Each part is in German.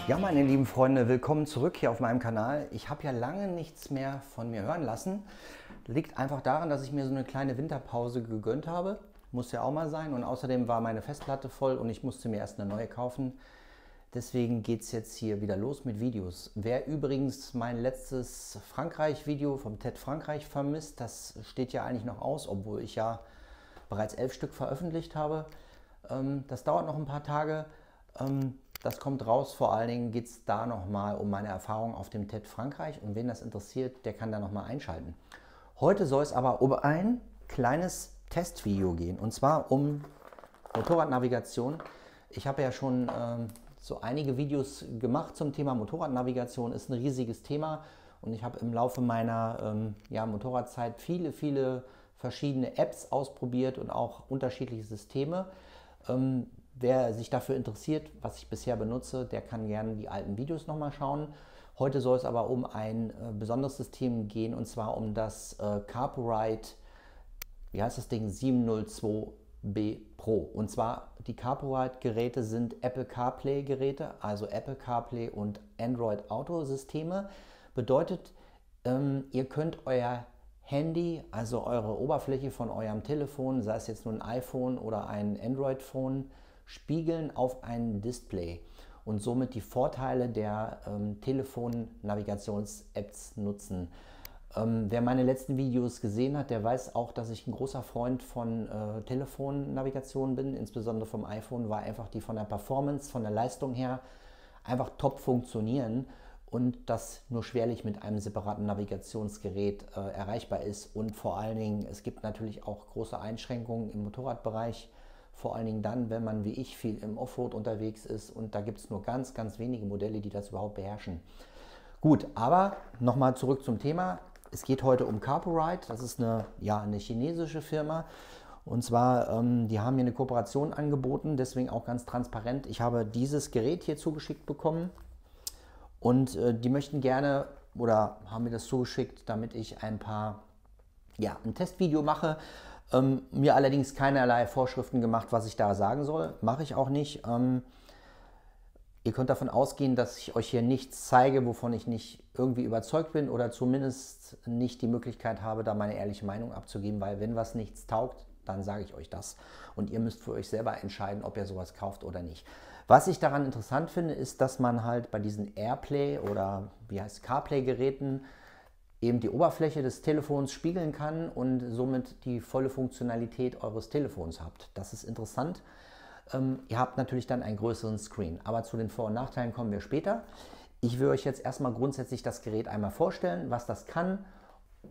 Ja, meine lieben Freunde, willkommen zurück hier auf meinem Kanal. Ich habe ja lange nichts mehr von mir hören lassen. Liegt einfach daran, dass ich mir so eine kleine Winterpause gegönnt habe. Muss ja auch mal sein. Und außerdem war meine Festplatte voll und ich musste mir erst eine neue kaufen. Deswegen geht es jetzt hier wieder los mit Videos. Wer übrigens mein letztes Frankreich-Video vom TED Frankreich vermisst, das steht ja eigentlich noch aus, obwohl ich ja bereits 11 Stück veröffentlicht habe. Das dauert noch ein paar Tage. Das kommt raus. Vor allen Dingen geht es da nochmal um meine Erfahrung auf dem TED Frankreich. Und wen das interessiert, der kann da nochmal einschalten. Heute soll es aber um ein kleines Testvideo gehen. Und zwar um Motorradnavigation. Ich habe ja schon so einige Videos gemacht zum Thema Motorradnavigation. Ist ein riesiges Thema. Und ich habe im Laufe meiner Motorradzeit viele verschiedene Apps ausprobiert und auch unterschiedliche Systeme. Wer sich dafür interessiert, was ich bisher benutze, der kann gerne die alten Videos nochmal schauen. Heute soll es aber um ein besonderes System gehen, und zwar um das CarPoRide, wie heißt das Ding, 702B Pro. Und zwar die CarPoRide-Geräte sind Apple CarPlay-Geräte, also Apple CarPlay und Android Auto-Systeme. Bedeutet, ihr könnt euer Handy, also eure Oberfläche von eurem Telefon, sei es jetzt nur ein iPhone oder ein Android-Phone, spiegeln auf ein Display und somit die Vorteile der Telefon-Navigations-Apps nutzen. Wer meine letzten Videos gesehen hat, der weiß auch, dass ich ein großer Freund von Telefon-Navigation bin, insbesondere vom iPhone, weil einfach die von der Performance, von der Leistung her einfach top funktionieren und das nur schwerlich mit einem separaten Navigationsgerät erreichbar ist. Und vor allen Dingen, es gibt natürlich auch große Einschränkungen im Motorradbereich, vor allen Dingen dann, wenn man wie ich viel im Offroad unterwegs ist, und da gibt es nur ganz wenige Modelle, die das überhaupt beherrschen. Gut, aber nochmal zurück zum Thema. Es geht heute um CarPoRide. Das ist eine chinesische Firma. Und zwar, die haben mir eine Kooperation angeboten, deswegen auch ganz transparent. Ich habe dieses Gerät hier zugeschickt bekommen und die möchten gerne oder haben mir das zugeschickt, damit ich ein Testvideo mache. Mir allerdings keinerlei Vorschriften gemacht, was ich da sagen soll. Mache ich auch nicht. Ihr könnt davon ausgehen, dass ich euch hier nichts zeige, wovon ich nicht irgendwie überzeugt bin oder zumindest nicht die Möglichkeit habe, da meine ehrliche Meinung abzugeben, weil wenn was nichts taugt, dann sage ich euch das. Und ihr müsst für euch selber entscheiden, ob ihr sowas kauft oder nicht. Was ich daran interessant finde, ist, dass man halt bei diesen AirPlay oder CarPlay-Geräten eben die Oberfläche des Telefons spiegeln kann und somit die volle Funktionalität eures Telefons habt. Das ist interessant. Ihr habt natürlich dann einen größeren Screen, aber zu den Vor- und Nachteilen kommen wir später. Ich will euch jetzt erstmal grundsätzlich das Gerät einmal vorstellen, was das kann,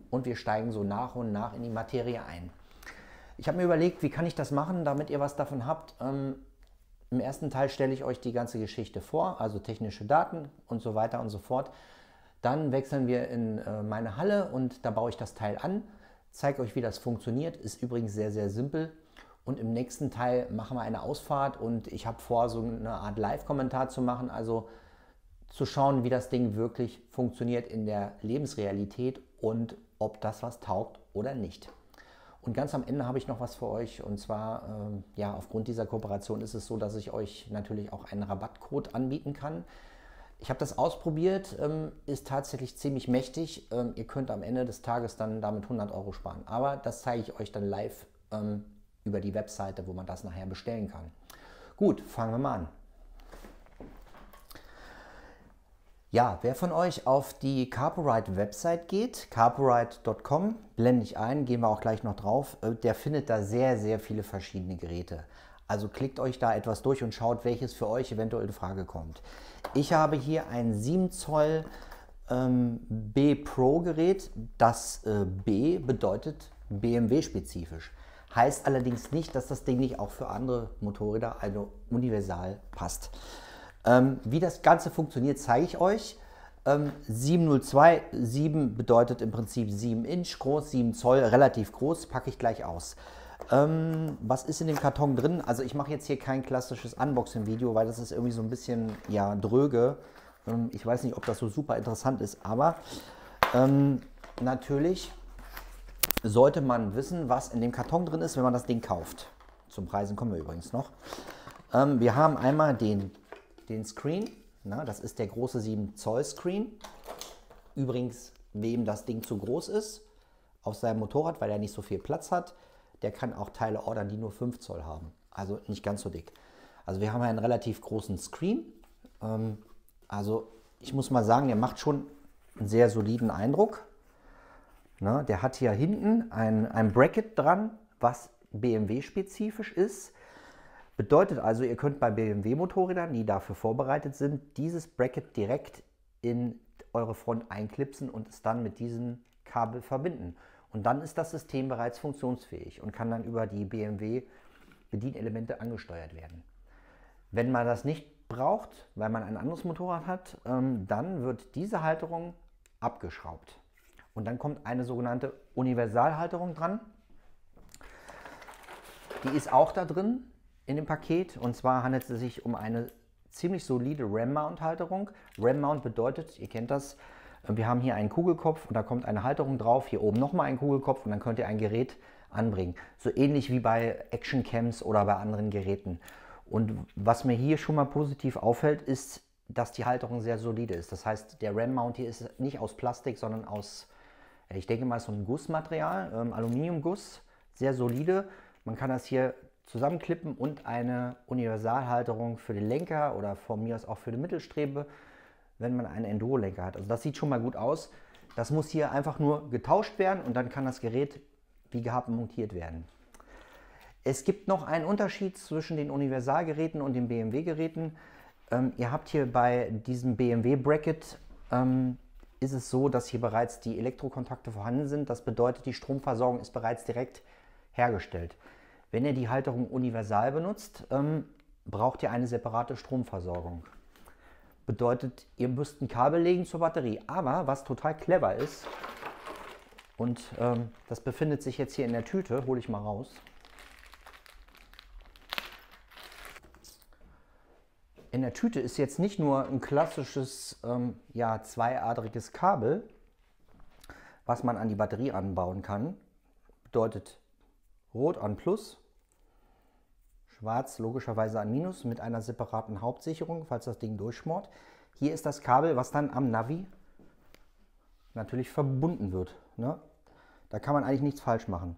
und wir steigen so nach und nach in die Materie ein. Ich habe mir überlegt, wie kann ich das machen, damit ihr was davon habt. Im ersten Teil stelle ich euch die ganze Geschichte vor, also technische Daten und so weiter und so fort. Dann wechseln wir in meine Halle und da baue ich das Teil an, zeige euch, wie das funktioniert. Ist übrigens sehr simpel. Und im nächsten Teil machen wir eine Ausfahrt und ich habe vor, so eine Art Live-Kommentar zu machen, also zu schauen, wie das Ding wirklich funktioniert in der Lebensrealität und ob das was taugt oder nicht. Und ganz am Ende habe ich noch was für euch, und zwar, aufgrund dieser Kooperation ist es so, dass ich euch natürlich auch einen Rabattcode anbieten kann. Ich habe das ausprobiert, ist tatsächlich ziemlich mächtig. Ihr könnt am Ende des Tages dann damit 100 € sparen. Aber das zeige ich euch dann live über die Webseite, wo man das nachher bestellen kann. Gut, fangen wir mal an. Ja, wer von euch auf die CarPoRide Website geht, carporide.com, blende ich ein, gehen wir auch gleich noch drauf, der findet da sehr viele verschiedene Geräte. Also klickt euch da etwas durch und schaut, welches für euch eventuell in Frage kommt. Ich habe hier ein 7 Zoll B Pro Gerät. Das B bedeutet BMW-spezifisch. Heißt allerdings nicht, dass das Ding nicht auch für andere Motorräder, also universal, passt. Wie das Ganze funktioniert, zeige ich euch. 702, 7 bedeutet im Prinzip 7 Inch groß, 7 Zoll, relativ groß, packe ich gleich aus. Was ist in dem Karton drin? Also ich mache jetzt hier kein klassisches Unboxing-Video, weil das ist irgendwie so ein bisschen dröge. Ich weiß nicht, ob das so super interessant ist, aber natürlich sollte man wissen, was in dem Karton drin ist, wenn man das Ding kauft. Zum Preisen kommen wir übrigens noch. Wir haben einmal den Screen, Na, das ist der große 7 Zoll Screen. Übrigens, wem das Ding zu groß ist, auf seinem Motorrad, weil er nicht so viel Platz hat, der kann auch Teile ordern, die nur 5 Zoll haben. Also nicht ganz so dick. Also wir haben einen relativ großen Screen. Also ich muss mal sagen, der macht schon einen sehr soliden Eindruck. Ne, der hat hier hinten ein Bracket dran, was BMW-spezifisch ist. Bedeutet also, ihr könnt bei BMW-Motorrädern, die dafür vorbereitet sind, dieses Bracket direkt in eure Front einklipsen und es dann mit diesem Kabel verbinden. Und dann ist das System bereits funktionsfähig und kann dann über die BMW-Bedienelemente angesteuert werden. Wenn man das nicht braucht, weil man ein anderes Motorrad hat, dann wird diese Halterung abgeschraubt. Und dann kommt eine sogenannte Universalhalterung dran. Die ist auch da drin in dem Paket. Und zwar handelt es sich um eine ziemlich solide Ram-Mount-Halterung. Ram-Mount bedeutet, ihr kennt das, wir haben hier einen Kugelkopf und da kommt eine Halterung drauf. Hier oben nochmal ein Kugelkopf und dann könnt ihr ein Gerät anbringen. So ähnlich wie bei Action-Cams oder bei anderen Geräten. Und was mir hier schon mal positiv auffällt, ist, dass die Halterung sehr solide ist. Das heißt, der Ram-Mount hier ist nicht aus Plastik, sondern aus, ich denke mal, so ein Gussmaterial, Aluminiumguss, sehr solide. Man kann das hier zusammenklippen und eine Universalhalterung für den Lenker oder von mir aus auch für die Mittelstrebe, wenn man einen Enduro-Lenker hat. Also das sieht schon mal gut aus. Das muss hier einfach nur getauscht werden und dann kann das Gerät wie gehabt montiert werden. Es gibt noch einen Unterschied zwischen den Universalgeräten und den BMW-Geräten. Ihr habt hier bei diesem BMW-Bracket ist es so, dass hier bereits die Elektrokontakte vorhanden sind. Das bedeutet, die Stromversorgung ist bereits direkt hergestellt. Wenn ihr die Halterung universal benutzt, braucht ihr eine separate Stromversorgung. Bedeutet, ihr müsst ein Kabel legen zur Batterie. Aber was total clever ist, und das befindet sich jetzt hier in der Tüte, hole ich mal raus. In der Tüte ist jetzt nicht nur ein klassisches zweiadriges Kabel, was man an die Batterie anbauen kann. Bedeutet Rot an Plus, Schwarz logischerweise an Minus mit einer separaten Hauptsicherung, falls das Ding durchschmort. Hier ist das Kabel, was dann am Navi natürlich verbunden wird. Ne? Da kann man eigentlich nichts falsch machen.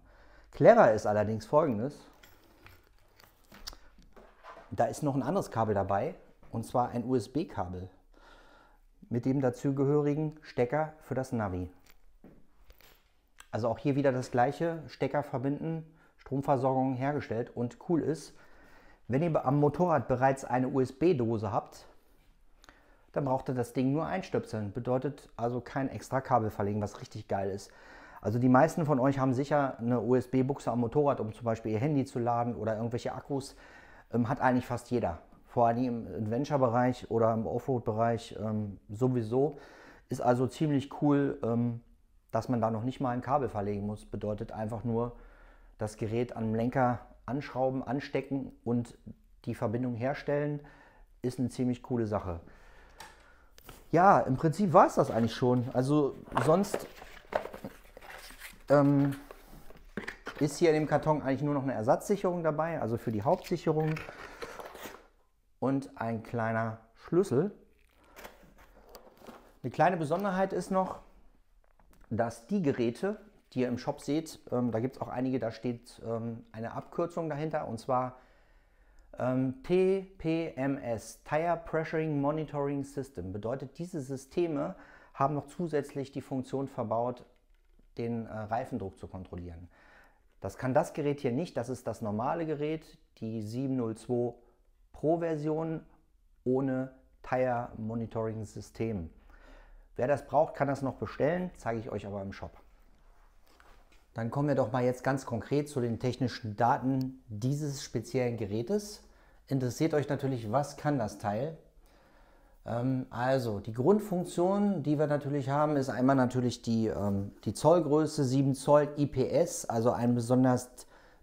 Clever ist allerdings Folgendes. Da ist noch ein anderes Kabel dabei, und zwar ein USB-Kabel mit dem dazugehörigen Stecker für das Navi. Also auch hier wieder das gleiche, Stecker verbinden, Stromversorgung hergestellt. Und cool ist, wenn ihr am Motorrad bereits eine USB-Dose habt, dann braucht ihr das Ding nur einstöpseln. Bedeutet also kein extra Kabel verlegen, was richtig geil ist. Also die meisten von euch haben sicher eine USB-Buchse am Motorrad, um zum Beispiel ihr Handy zu laden oder irgendwelche Akkus. Hat eigentlich fast jeder. Vor allem im Adventure-Bereich oder im Offroad-Bereich sowieso. Ist also ziemlich cool, dass man da noch nicht mal ein Kabel verlegen muss. Bedeutet einfach nur das Gerät am Lenker anschrauben, anstecken und die Verbindung herstellen. Ist eine ziemlich coole Sache. Ja, im Prinzip war es das eigentlich schon. Also sonst ist hier in dem Karton eigentlich nur noch eine Ersatzsicherung dabei, also für die Hauptsicherung und ein kleiner Schlüssel. Eine kleine Besonderheit ist noch, dass die Geräte, die ihr im Shop seht, da gibt es auch einige, da steht eine Abkürzung dahinter, und zwar TPMS, Tire Pressuring Monitoring System. Bedeutet, diese Systeme haben noch zusätzlich die Funktion verbaut, den Reifendruck zu kontrollieren. Das kann das Gerät hier nicht, das ist das normale Gerät, die 702 Pro Version ohne Tire Monitoring System. Wer das braucht, kann das noch bestellen, zeige ich euch aber im Shop. Dann kommen wir doch mal jetzt ganz konkret zu den technischen Daten dieses speziellen Gerätes. Interessiert euch natürlich, was kann das Teil? Also die Grundfunktion, die wir natürlich haben, ist einmal natürlich die Zollgröße, 7 Zoll IPS, also ein besonders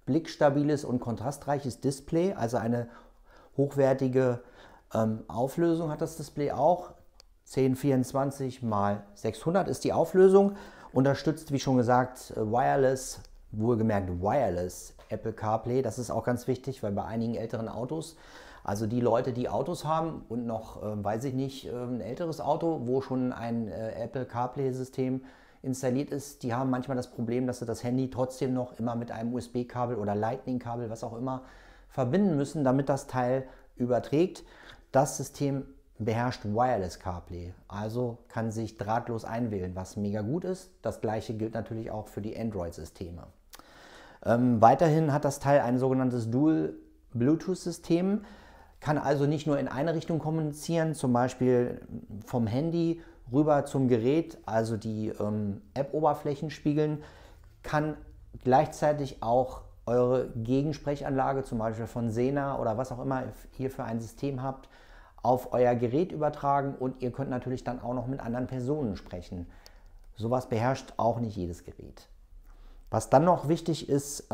blickstabiles und kontrastreiches Display, also eine hochwertige Auflösung hat das Display auch. 1024 x 600 ist die Auflösung, unterstützt, wie schon gesagt, Wireless, wohlgemerkt Wireless Apple CarPlay. Das ist auch ganz wichtig, weil bei einigen älteren Autos, also die Leute, die Autos haben und noch, weiß ich nicht, ein älteres Auto, wo schon ein Apple CarPlay-System installiert ist, die haben manchmal das Problem, dass sie das Handy trotzdem noch immer mit einem USB-Kabel oder Lightning-Kabel, was auch immer, verbinden müssen, damit das Teil überträgt. Das System beherrscht Wireless CarPlay, also kann sich drahtlos einwählen, was mega gut ist. Das gleiche gilt natürlich auch für die Android-Systeme. Weiterhin hat das Teil ein sogenanntes Dual-Bluetooth-System, kann also nicht nur in eine Richtung kommunizieren, zum Beispiel vom Handy rüber zum Gerät, also die App-Oberflächen spiegeln, kann gleichzeitig auch eure Gegensprechanlage, zum Beispiel von Sena oder was auch immer ihr für ein System habt, auf euer Gerät übertragen und ihr könnt natürlich dann auch noch mit anderen Personen sprechen. Sowas beherrscht auch nicht jedes Gerät. Was dann noch wichtig ist,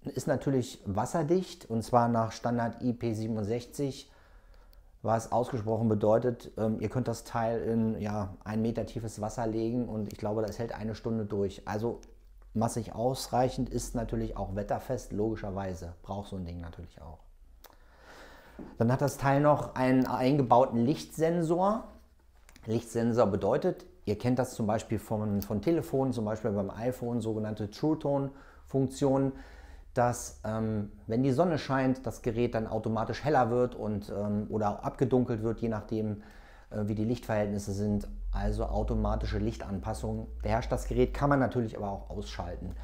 ist natürlich wasserdicht, und zwar nach Standard IP67, was ausgesprochen bedeutet, ihr könnt das Teil in 1 Meter tiefes Wasser legen und ich glaube, das hält eine Stunde durch. Also massig ausreichend, ist natürlich auch wetterfest, logischerweise. Braucht so ein Ding natürlich auch. Dann hat das Teil noch einen eingebauten Lichtsensor. Lichtsensor bedeutet, ihr kennt das zum Beispiel von Telefonen, zum Beispiel beim iPhone, sogenannte True-Tone-Funktion, dass wenn die Sonne scheint, das Gerät dann automatisch heller wird und, oder abgedunkelt wird, je nachdem wie die Lichtverhältnisse sind. Also automatische Lichtanpassung beherrscht das Gerät, kann man natürlich aber auch ausschalten.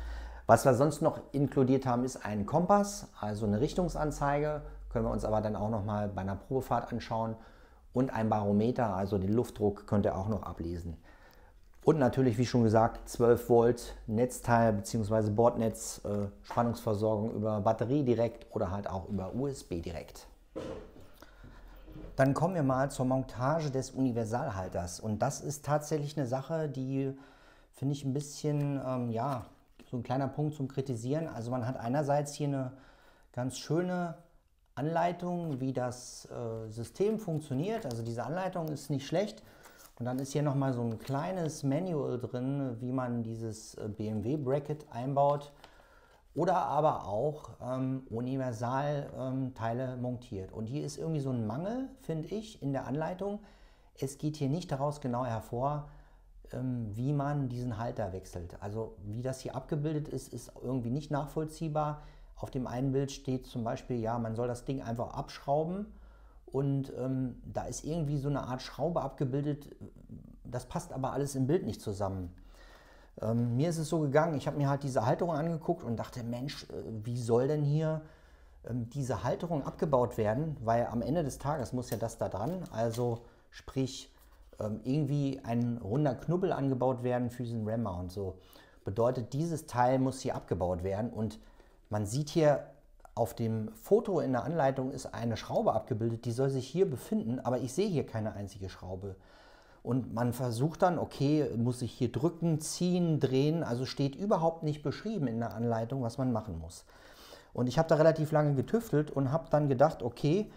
Was wir sonst noch inkludiert haben, ist ein Kompass, also eine Richtungsanzeige, können wir uns aber dann auch noch mal bei einer Probefahrt anschauen, und ein Barometer, also den Luftdruck könnt ihr auch noch ablesen. Und natürlich, wie schon gesagt, 12 Volt Netzteil bzw. Bordnetz, Spannungsversorgung über Batterie direkt oder halt auch über USB direkt. Dann kommen wir mal zur Montage des Universalhalters, und das ist tatsächlich eine Sache, die finde ich ein bisschen, so ein kleiner Punkt zum Kritisieren. Also man hat einerseits hier eine ganz schöne Anleitung, wie das System funktioniert. Also diese Anleitung ist nicht schlecht. Und dann ist hier nochmal so ein kleines Manual drin, wie man dieses BMW-Bracket einbaut oder aber auch Universalteile montiert. Und hier ist irgendwie so ein Mangel, finde ich, in der Anleitung. Es geht hier nicht daraus genau hervor, wie man diesen Halter wechselt. Also wie das hier abgebildet ist, ist irgendwie nicht nachvollziehbar. Auf dem einen Bild steht zum Beispiel, ja, man soll das Ding einfach abschrauben, und da ist irgendwie so eine Art Schraube abgebildet. Das passt aber alles im Bild nicht zusammen. Mir ist es so gegangen, ich habe mir halt diese Halterung angeguckt und dachte, Mensch, wie soll denn hier diese Halterung abgebaut werden? Weil am Ende des Tages muss ja das da dran, also sprich irgendwie ein runder Knubbel angebaut werden für diesen RAM-Mount. So bedeutet, dieses Teil muss hier abgebaut werden, und man sieht hier auf dem Foto in der Anleitung ist eine Schraube abgebildet, die soll sich hier befinden, aber ich sehe hier keine einzige Schraube. Und man versucht dann, okay, muss ich hier drücken, ziehen, drehen, also steht überhaupt nicht beschrieben in der Anleitung, was man machen muss. Und ich habe da relativ lange getüftelt und habe dann gedacht, okay,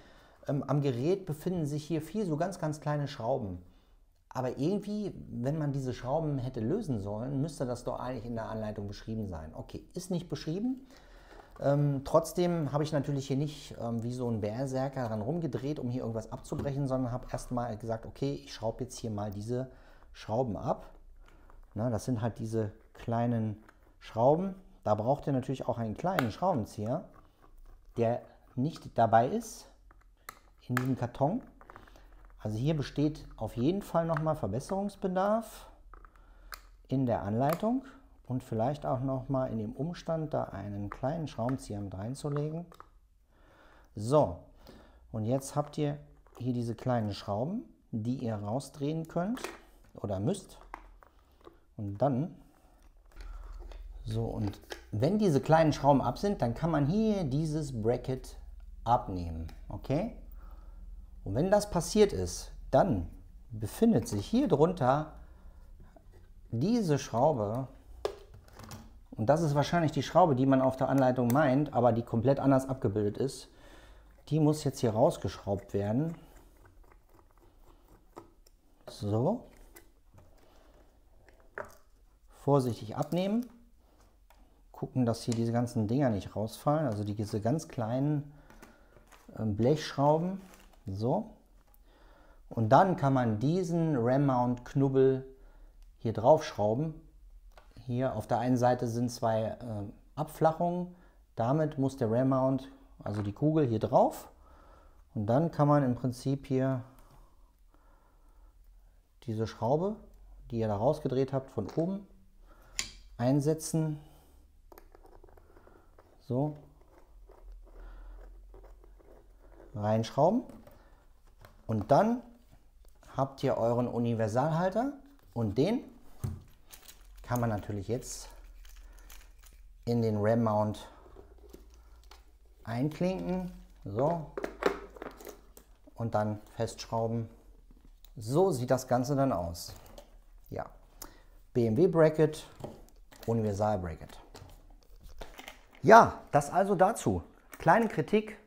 am Gerät befinden sich hier 4 so ganz, ganz kleine Schrauben. Aber irgendwie, wenn man diese Schrauben hätte lösen sollen, müsste das doch eigentlich in der Anleitung beschrieben sein. Okay, ist nicht beschrieben. Trotzdem habe ich natürlich hier nicht wie so ein Berserker daran rumgedreht, um hier irgendwas abzubrechen, sondern habe erstmal gesagt, okay, ich schraube jetzt hier mal diese Schrauben ab. Na, das sind halt diese kleinen Schrauben. Da braucht ihr natürlich auch einen kleinen Schraubenzieher, der nicht dabei ist in diesem Karton. Also hier besteht auf jeden Fall nochmal Verbesserungsbedarf in der Anleitung. Und vielleicht auch noch mal in dem Umstand, da einen kleinen Schraubenzieher mit reinzulegen. So, und jetzt habt ihr hier diese kleinen Schrauben, die ihr rausdrehen könnt oder müsst. Und dann, so, und wenn diese kleinen Schrauben ab sind, dann kann man hier dieses Bracket abnehmen, okay? Und wenn das passiert ist, dann befindet sich hier drunter diese Schraube. Und das ist wahrscheinlich die Schraube, die man auf der Anleitung meint, aber die komplett anders abgebildet ist. Die muss jetzt hier rausgeschraubt werden. So. Vorsichtig abnehmen. gucken, dass hier diese ganzen Dinger nicht rausfallen. Also diese ganz kleinen Blechschrauben. So. Und dann kann man diesen RAM-Mount-Knubbel hier drauf schrauben. Hier auf der einen Seite sind zwei Abflachungen. Damit muss der RAM-Mount, also die Kugel, hier drauf. Und dann kann man im Prinzip hier diese Schraube, die ihr da rausgedreht habt, von oben einsetzen. So. Reinschrauben. Und dann habt ihr euren Universalhalter und den kann man natürlich jetzt in den RAM-Mount einklinken. So. Und dann festschrauben. So sieht das Ganze dann aus. Ja. BMW Bracket, Universal Bracket. Ja, das also dazu. Kleine Kritik,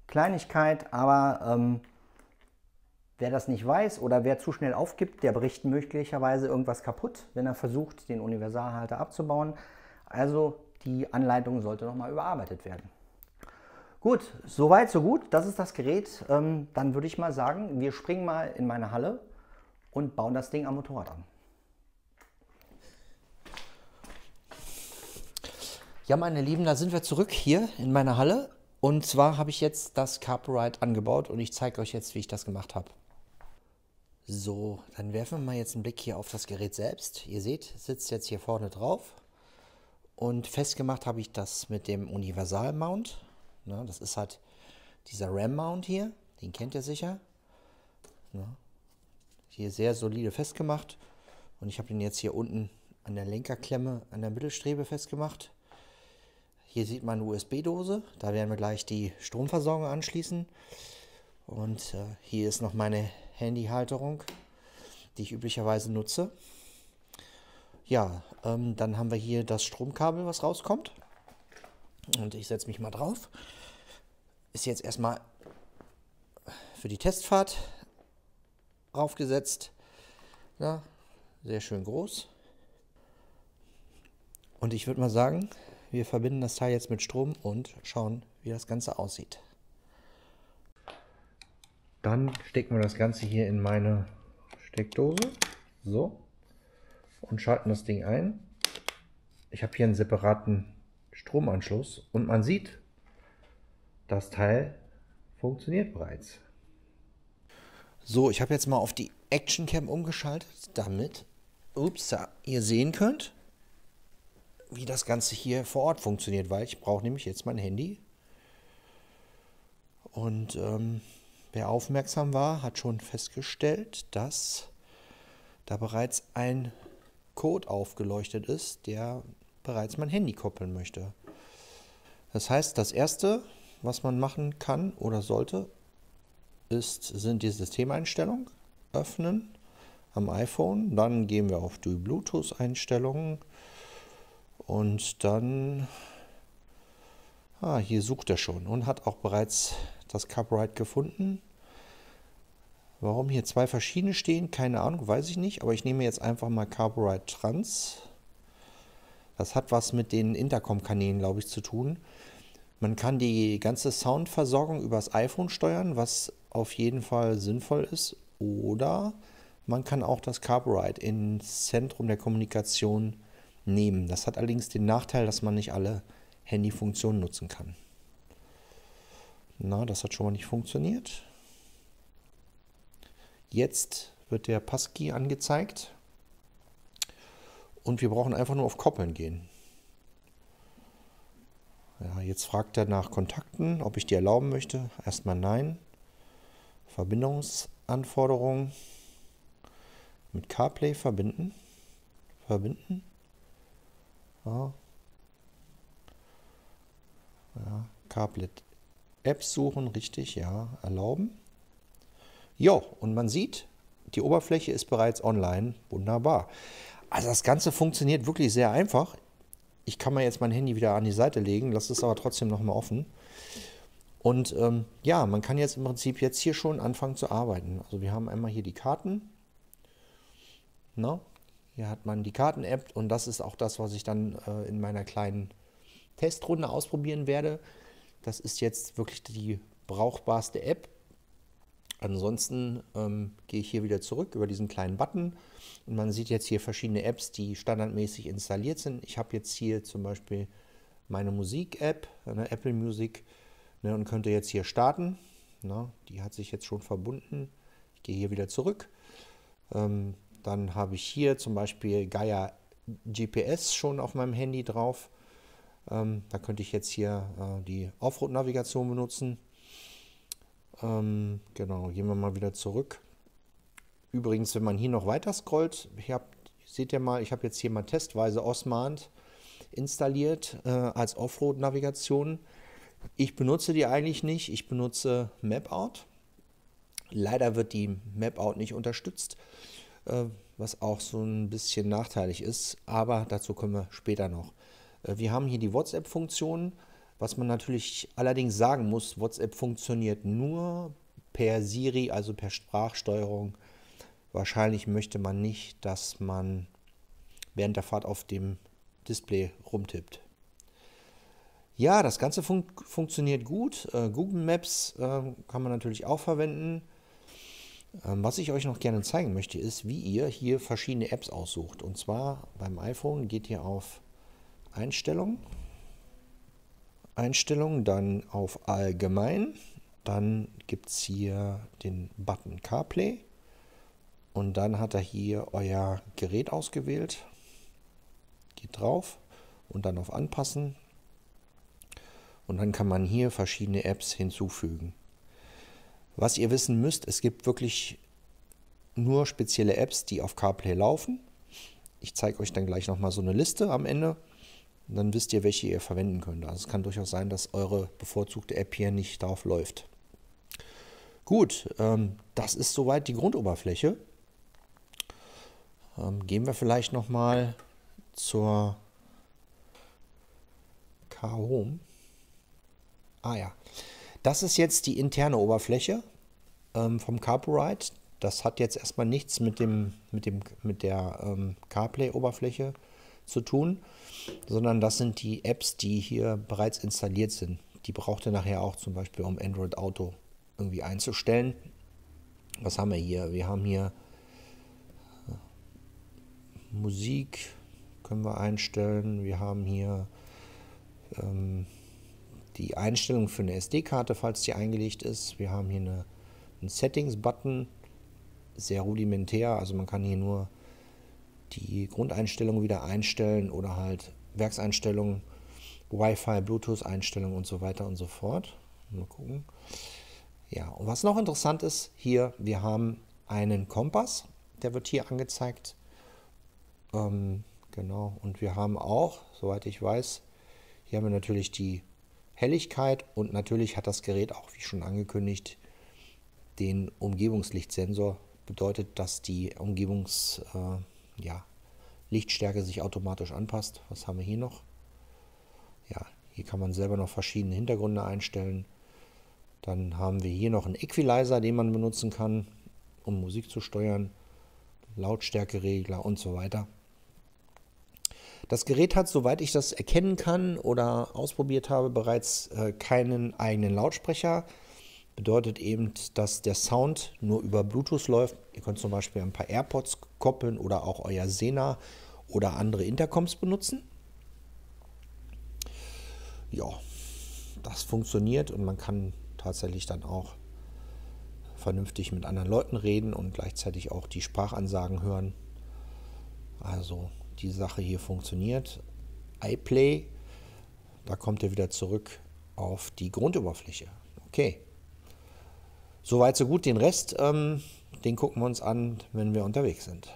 Kleinigkeit, aber wer das nicht weiß oder wer zu schnell aufgibt, der bricht möglicherweise irgendwas kaputt, wenn er versucht, den Universalhalter abzubauen. Also die Anleitung sollte nochmal überarbeitet werden. Gut, soweit, so gut. Das ist das Gerät. Dann würde ich mal sagen, wir springen mal in meine Halle und bauen das Ding am Motorrad an. Ja, meine Lieben, da sind wir zurück hier in meiner Halle. Und zwar habe ich jetzt das Carburetor angebaut und ich zeige euch jetzt, wie ich das gemacht habe. So, dann werfen wir mal jetzt einen Blick hier auf das Gerät selbst. Ihr seht, es sitzt jetzt hier vorne drauf. Und festgemacht habe ich das mit dem Universal-Mount. Na, das ist halt dieser RAM-Mount hier, den kennt ihr sicher. Na, hier sehr solide festgemacht. Und ich habe den jetzt hier unten an der Lenkerklemme, an der Mittelstrebe festgemacht. Hier sieht man eine USB-Dose, da werden wir gleich die Stromversorgung anschließen. Und hier ist noch meine Handyhalterung, die ich üblicherweise nutze. Ja, dann haben wir hier das Stromkabel, was rauskommt. Und ich setze mich mal drauf. Ist jetzt erstmal für die Testfahrt aufgesetzt. Ja, sehr schön groß. Und ich würde mal sagen, wir verbinden das Teil jetzt mit Strom und schauen, wie das Ganze aussieht. Dann stecken wir das Ganze hier in meine Steckdose. So. Und schalten das Ding ein. Ich habe hier einen separaten Stromanschluss und man sieht, das Teil funktioniert bereits. So, ich habe jetzt mal auf die Action Cam umgeschaltet, damit ihr sehen könnt, wie das Ganze hier vor Ort funktioniert, weil ich brauche nämlich jetzt mein Handy. Und wer aufmerksam war, hat schon festgestellt, dass da bereits ein Code aufgeleuchtet ist, der bereits mein Handy koppeln möchte. Das heißt, das erste, was man machen kann oder sollte, sind die Systemeinstellungen öffnen am iPhone. Dann gehen wir auf die Bluetooth-Einstellungen und dann, hier sucht er schon und hat auch bereits das Carburetor gefunden. Warum hier zwei verschiedene stehen, keine Ahnung, weiß ich nicht, aber ich nehme jetzt einfach mal Carburetor Trans. Das hat was mit den Intercom-Kanälen, glaube ich, zu tun. Man kann die ganze Soundversorgung übers iPhone steuern, was auf jeden Fall sinnvoll ist. Oder man kann auch das Carburetor ins Zentrum der Kommunikation nehmen. Das hat allerdings den Nachteil, dass man nicht alle Handyfunktionen nutzen kann. Na, das hat schon mal nicht funktioniert. Jetzt wird der Passkey angezeigt. Und wir brauchen einfach nur auf Koppeln gehen. Ja, jetzt fragt er nach Kontakten, ob ich die erlauben möchte. Erstmal nein. Verbindungsanforderungen. Mit CarPlay verbinden. Verbinden. Ja. Ja, CarPlay Apps suchen, richtig, ja, erlauben. Jo, und man sieht, die Oberfläche ist bereits online. Wunderbar. Also das Ganze funktioniert wirklich sehr einfach. Ich kann mir jetzt mein Handy wieder an die Seite legen, lasse es aber trotzdem nochmal offen. Und ja, man kann jetzt im Prinzip jetzt hier schon anfangen zu arbeiten. Also wir haben einmal hier die Karten. Na, hier hat man die Karten-App und das ist auch das, was ich dann in meiner kleinen Testrunde ausprobieren werde. Das ist jetzt wirklich die brauchbarste App. Ansonsten gehe ich hier wieder zurück über diesen kleinen Button und man sieht jetzt hier verschiedene Apps, die standardmäßig installiert sind. Ich habe jetzt hier zum Beispiel meine Musik-App, eine Apple Music, ne, und könnte jetzt hier starten. Na, die hat sich jetzt schon verbunden. Ich gehe hier wieder zurück. Dann habe ich hier zum Beispiel Gaia GPS schon auf meinem Handy drauf. Da könnte ich jetzt hier die Offroad-Navigation benutzen. Genau, gehen wir mal wieder zurück. Übrigens, wenn man hier noch weiter scrollt, seht ihr mal, ich habe jetzt hier mal testweise Osmand installiert als Offroad-Navigation. Ich benutze die eigentlich nicht, ich benutze Mapout. Leider wird die Mapout nicht unterstützt, was auch so ein bisschen nachteilig ist, aber dazu kommen wir später noch. Wir haben hier die WhatsApp-Funktion. Was man natürlich allerdings sagen muss, WhatsApp funktioniert nur per Siri, also per Sprachsteuerung. Wahrscheinlich möchte man nicht, dass man während der Fahrt auf dem Display rumtippt. Ja, das Ganze funktioniert gut. Google Maps kann man natürlich auch verwenden. Was ich euch noch gerne zeigen möchte, ist, wie ihr hier verschiedene Apps aussucht. Und zwar beim iPhone geht ihr auf Einstellungen, dann auf Allgemein, dann gibt es hier den Button CarPlay und dann hat er hier euer Gerät ausgewählt, geht drauf und dann auf Anpassen und dann kann man hier verschiedene Apps hinzufügen. Was ihr wissen müsst, es gibt wirklich nur spezielle Apps, die auf CarPlay laufen. Ich zeige euch dann gleich nochmal so eine Liste am Ende. Und dann wisst ihr, welche ihr verwenden könnt. Also es kann durchaus sein, dass eure bevorzugte App hier nicht darauf läuft. Gut, das ist soweit die Grundoberfläche. Gehen wir vielleicht nochmal zur Car-Home. Ah ja, das ist jetzt die interne Oberfläche vom CarPro-Ride. Das hat jetzt erstmal nichts mit der CarPlay-Oberfläche zu tun, sondern das sind die Apps, die hier bereits installiert sind. Die braucht ihr nachher auch zum Beispiel, um Android Auto irgendwie einzustellen. Was haben wir hier? Wir haben hier Musik, können wir einstellen. Wir haben hier die Einstellung für eine SD-Karte, falls die eingelegt ist. Wir haben hier einen Settings-Button, sehr rudimentär. Also man kann hier nur die Grundeinstellungen wieder einstellen oder halt Werkseinstellungen, Wi-Fi, Bluetooth-Einstellungen und so weiter und so fort. Mal gucken. Ja, und was noch interessant ist, hier, wir haben einen Kompass, der wird hier angezeigt. Genau, und wir haben auch, soweit ich weiß, hier haben wir natürlich die Helligkeit und natürlich hat das Gerät auch, wie schon angekündigt, den Umgebungslichtsensor. Bedeutet, dass die Lichtstärke sich automatisch anpasst. Was haben wir hier noch? Ja, hier kann man selber noch verschiedene Hintergründe einstellen. Dann haben wir hier noch einen Equalizer, den man benutzen kann, um Musik zu steuern, Lautstärkeregler und so weiter. Das Gerät hat, soweit ich das erkennen kann oder ausprobiert habe, bereits keinen eigenen Lautsprecher. Bedeutet eben, dass der Sound nur über Bluetooth läuft. Ihr könnt zum Beispiel ein paar AirPods koppeln oder auch euer Sena oder andere Intercoms benutzen. Ja, das funktioniert und man kann tatsächlich dann auch vernünftig mit anderen Leuten reden und gleichzeitig auch die Sprachansagen hören. Also die Sache hier funktioniert. iPlay, da kommt ihr wieder zurück auf die Grundoberfläche. Okay. Soweit, so gut. Den Rest, den gucken wir uns an, wenn wir unterwegs sind.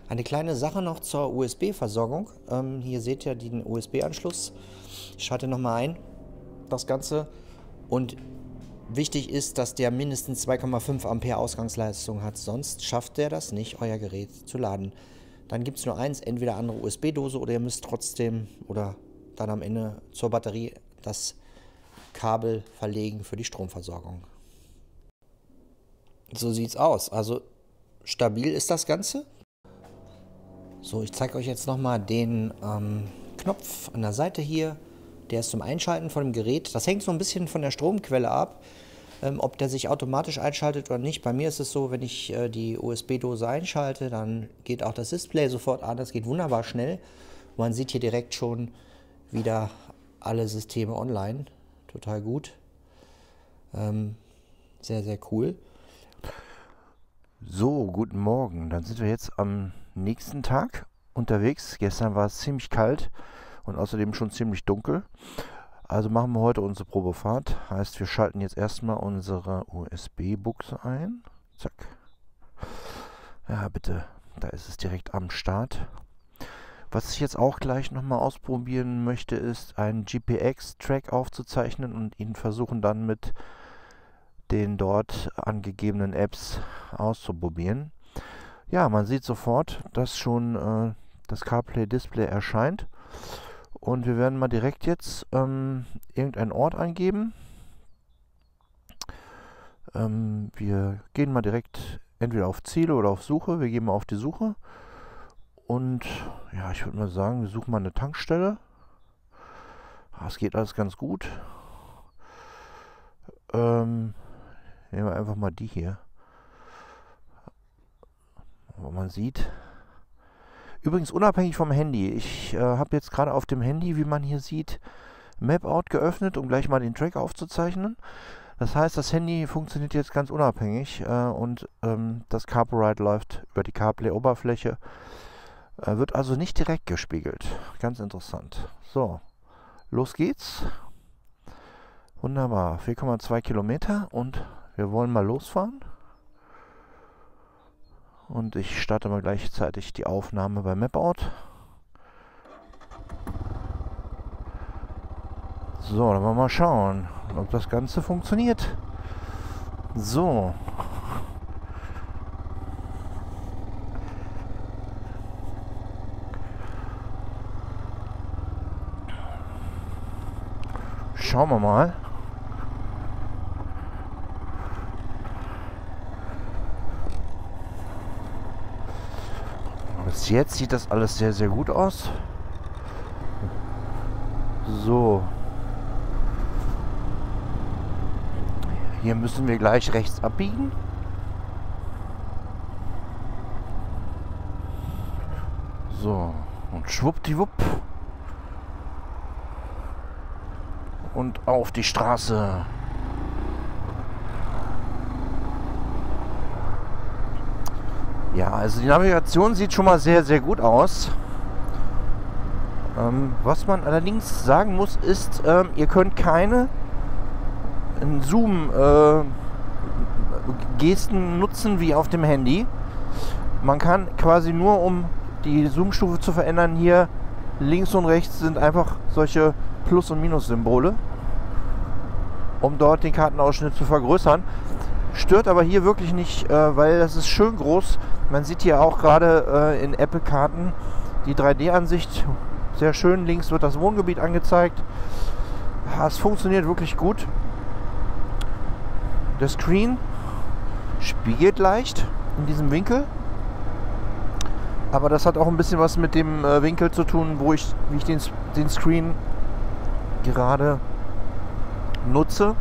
Eine kleine Sache noch zur USB-Versorgung. Hier seht ihr den USB-Anschluss. Ich schalte nochmal ein, das Ganze. Und wichtig ist, dass der mindestens 2,5 Ampere Ausgangsleistung hat. Sonst schafft der das nicht, euer Gerät zu laden. Dann gibt es nur eins, entweder andere USB-Dose oder ihr müsst trotzdem oder dann am Ende zur Batterie das Kabel verlegen für die Stromversorgung. So sieht es aus. Also stabil ist das Ganze. So, ich zeige euch jetzt nochmal den Knopf an der Seite hier, der ist zum Einschalten von dem Gerät. Das hängt so ein bisschen von der Stromquelle ab, ob der sich automatisch einschaltet oder nicht. Bei mir ist es so, wenn ich die USB-Dose einschalte, dann geht auch das Display sofort an. Das geht wunderbar schnell. Man sieht hier direkt schon wieder alle Systeme online. Total gut. Sehr, sehr cool. So, guten Morgen. Dann sind wir jetzt am nächsten Tag unterwegs. Gestern war es ziemlich kalt und außerdem schon ziemlich dunkel. Also machen wir heute unsere Probefahrt. Heißt, wir schalten jetzt erstmal unsere USB-Buchse ein. Zack. Ja, bitte. Da ist es direkt am Start. Was ich jetzt auch gleich nochmal ausprobieren möchte, ist einen GPX-Track aufzuzeichnen und ihn versuchen dann mit den dort angegebenen Apps auszuprobieren. Ja, man sieht sofort, dass schon das CarPlay-Display erscheint. Und wir werden mal direkt jetzt irgendeinen Ort eingeben. Wir gehen mal direkt entweder auf Ziele oder auf Suche. Wir gehen mal auf die Suche. Und ja, ich würde mal sagen, wir suchen mal eine Tankstelle. Das geht alles ganz gut. Nehmen wir einfach mal die hier. Aber man sieht. Übrigens unabhängig vom Handy. Ich habe jetzt gerade auf dem Handy, wie man hier sieht, Mapout geöffnet, um gleich mal den Track aufzuzeichnen. Das heißt, das Handy funktioniert jetzt ganz unabhängig und das CarPlay läuft über die CarPlay-Oberfläche. Wird also nicht direkt gespiegelt. Ganz interessant. So, los geht's. Wunderbar. 4,2 Kilometer und wir wollen mal losfahren. Und ich starte mal gleichzeitig die Aufnahme bei Mapout. So, dann wollen wir mal schauen, ob das Ganze funktioniert. So. Schauen wir mal. Bis jetzt sieht das alles sehr, sehr gut aus. So. Hier müssen wir gleich rechts abbiegen. So. Und schwuppdiwupp. Und auf die Straße. Ja, also die Navigation sieht schon mal sehr, sehr gut aus. Was man allerdings sagen muss, ist, ihr könnt keine Zoom-Gesten nutzen wie auf dem Handy. Man kann quasi nur, um die Zoom-Stufe zu verändern, hier links und rechts sind einfach solche Plus- und Minus-Symbole, um dort den Kartenausschnitt zu vergrößern. Stört aber hier wirklich nicht, weil das ist schön groß. Man sieht hier auch gerade in Apple-Karten die 3D-Ansicht sehr schön. Links wird das Wohngebiet angezeigt. Es funktioniert wirklich gut. Der Screen spiegelt leicht in diesem Winkel. Aber das hat auch ein bisschen was mit dem Winkel zu tun, wie ich den Screen gerade nutze.